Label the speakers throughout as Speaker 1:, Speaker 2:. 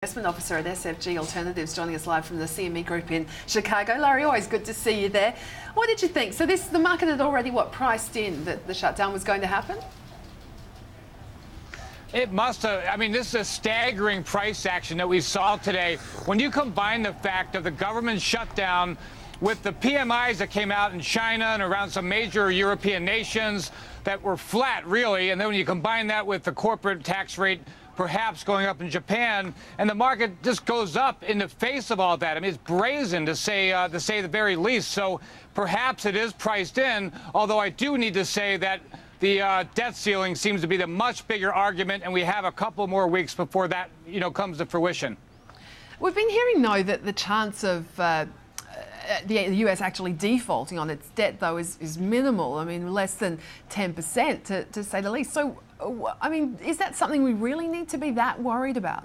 Speaker 1: Investment Officer at SFG Alternatives, joining us live from the CME Group in Chicago. Larry, always good to see you there. What did you think? So the market had already, priced in that the shutdown was going to happen?
Speaker 2: It must have. I mean, this is a staggering price action that we saw today. When you combine the fact of the government shutdown with the PMIs that came out in China and around some major European nations that were flat, really, and then when you combine that with the corporate tax rate perhaps going up in Japan, and the market just goes up in the face of all that. I mean, it's brazen to say the very least. So perhaps it is priced in, although I do need to say that the debt ceiling seems to be the much bigger argument, and we have a couple more weeks before that, comes to fruition.
Speaker 1: We've been hearing, though, that the chance of the US actually defaulting on its debt, though, is minimal. I mean, less than 10%, to say the least. So, I mean, is that something we really need to be that worried about?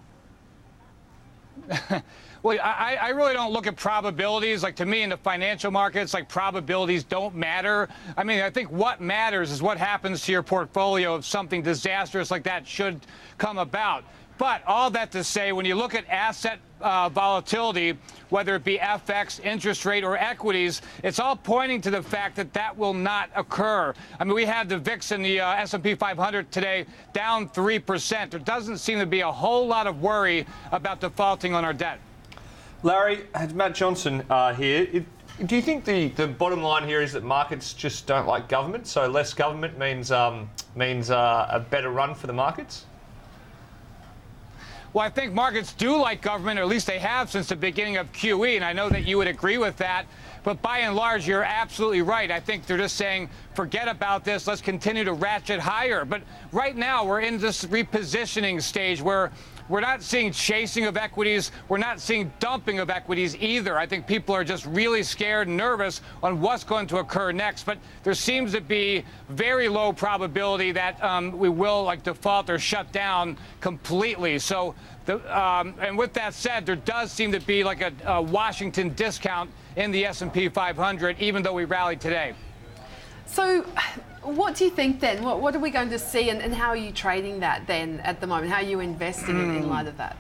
Speaker 2: Well, I really don't look at probabilities. Like, to me, in the financial markets, like, probabilities don't matter. I mean, I think what matters is what happens to your portfolio if something disastrous like that should come about. But all that to say, when you look at asset volatility, whether it be FX, interest rate, or equities, it's all pointing to the fact that that will not occur. I mean, we had the VIX and the S&P 500 today down 3%. There doesn't seem to be a whole lot of worry about defaulting on our debt.
Speaker 3: Larry, it's Matt Johnson here. Do you think the bottom line here is that markets just don't like government, so less government means a better run for the markets?
Speaker 2: Well, I think markets do like government, or at least they have since the beginning of QE, and I know that you would agree with that. But by and large, you're absolutely right. I think they're just saying, forget about this, let's continue to ratchet higher. But right now, we're in this repositioning stage where we're not seeing chasing of equities. We're not seeing dumping of equities either. I think people are just really scared and nervous on what's going to occur next. But there seems to be very low probability that we will default or shut down completely. So, and with that said, there does seem to be a Washington discount in the S&P 500, even though we rallied today.
Speaker 1: So what do you think then? What are we going to see, and how are you trading that then at the moment? How are you investing in light of that?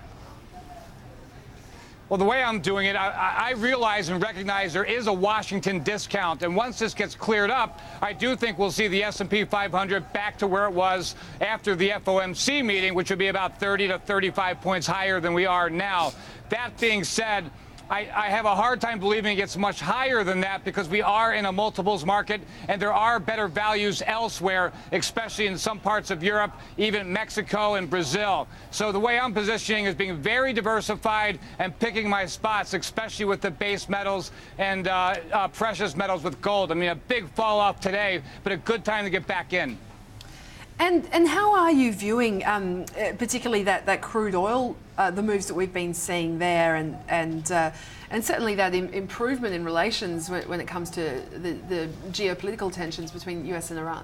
Speaker 2: Well, the way I'm doing it, I realize and recognize there is a Washington discount. And once this gets cleared up, I do think we'll see the S&P 500 back to where it was after the FOMC meeting, which would be about 30 to 35 points higher than we are now. That being said, I have a hard time believing it gets much higher than that because we are in a multiples market and there are better values elsewhere, especially in some parts of Europe, even Mexico and Brazil. So the way I'm positioning is being very diversified and picking my spots, especially with the base metals and precious metals with gold. I mean, a big fall off today, but a good time to get back in.
Speaker 1: And how are you viewing, particularly that crude oil, the moves that we've been seeing there, and certainly that improvement in relations when it comes to the geopolitical tensions between US and Iran?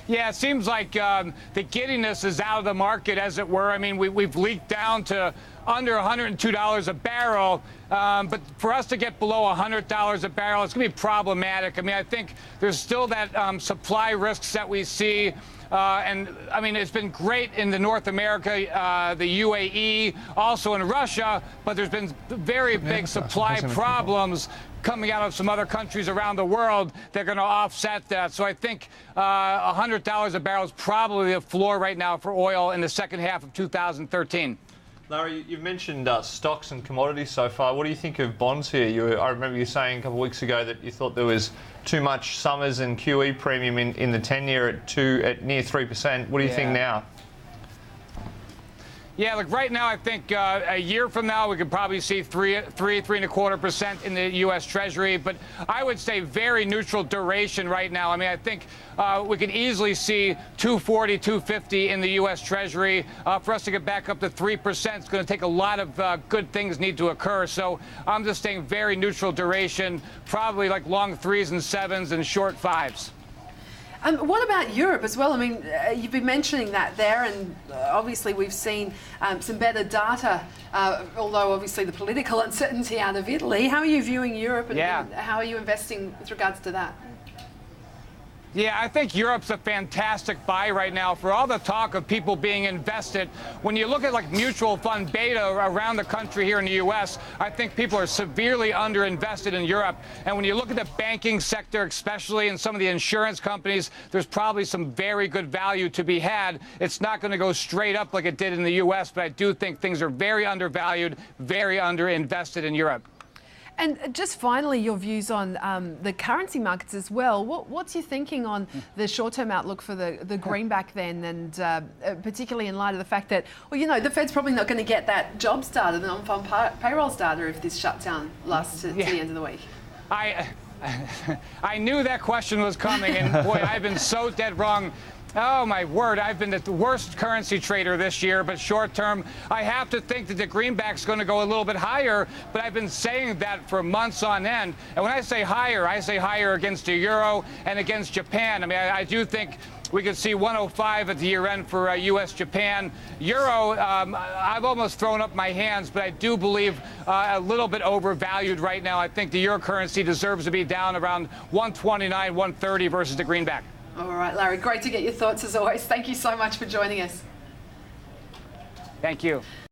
Speaker 2: Yeah, it seems like the giddiness is out of the market, as it were. I mean, we've leaked down to under $102 a barrel, but for us to get below $100 a barrel, it's going to be problematic. I mean, I think there's still that supply risks that we see. And, I mean, it's been great in the North America, the UAE, also in Russia, but there's been very big supply problems coming out of some other countries around the world. They're going to offset that. So I think $100 a barrel is probably the floor right now for oil in the second half of 2013.
Speaker 3: Larry, you've mentioned stocks and commodities so far. What do you think of bonds here? I remember you saying a couple of weeks ago that you thought there was too much Summers and QE premium in the 10-year at near 3%. What do you think now?
Speaker 2: Yeah, like right now, I think a year from now, we could probably see 3.25% in the U.S. Treasury. But I would say very neutral duration right now. I mean, I think we could easily see 240, 250 in the U.S. Treasury. For us to get back up to 3%, it's going to take a lot of good things need to occur. So I'm just saying very neutral duration, probably like long 3s and 7s and short 5s.
Speaker 1: What about Europe as well? I mean, you've been mentioning that there, and obviously we've seen some better data, although obviously the political uncertainty out of Italy. How are you viewing Europe, and how are you investing with regards to that?
Speaker 2: Yeah, I think Europe's a fantastic buy right now for all the talk of people being invested. When you look at like mutual fund beta around the country here in the U.S., I think people are severely underinvested in Europe. And when you look at the banking sector, especially in some of the insurance companies, there's probably some very good value to be had. It's not going to go straight up like it did in the U.S., but I do think things are very undervalued, very underinvested in Europe.
Speaker 1: And just finally, your views on the currency markets as well. What's your thinking on the short-term outlook for the greenback then, and particularly in light of the fact that, well, you know, the Fed's probably not going to get that jobs data, the non-farm payrolls data, if this shutdown lasts to the end of the week?
Speaker 2: I knew that question was coming, and boy, I've been so dead wrong. Oh, my word, I've been the worst currency trader this year, but short term, I have to think that the greenback's going to go a little bit higher, but I've been saying that for months on end. And when I say higher against the euro and against Japan. I mean, I do think we could see 105 at the year end for U.S.-Japan. Euro, I've almost thrown up my hands, but I do believe a little bit overvalued right now. I think the euro currency deserves to be down around 129, 130 versus the greenback.
Speaker 1: All right, Larry, great to get your thoughts as always. Thank you so much for joining us.
Speaker 2: Thank you.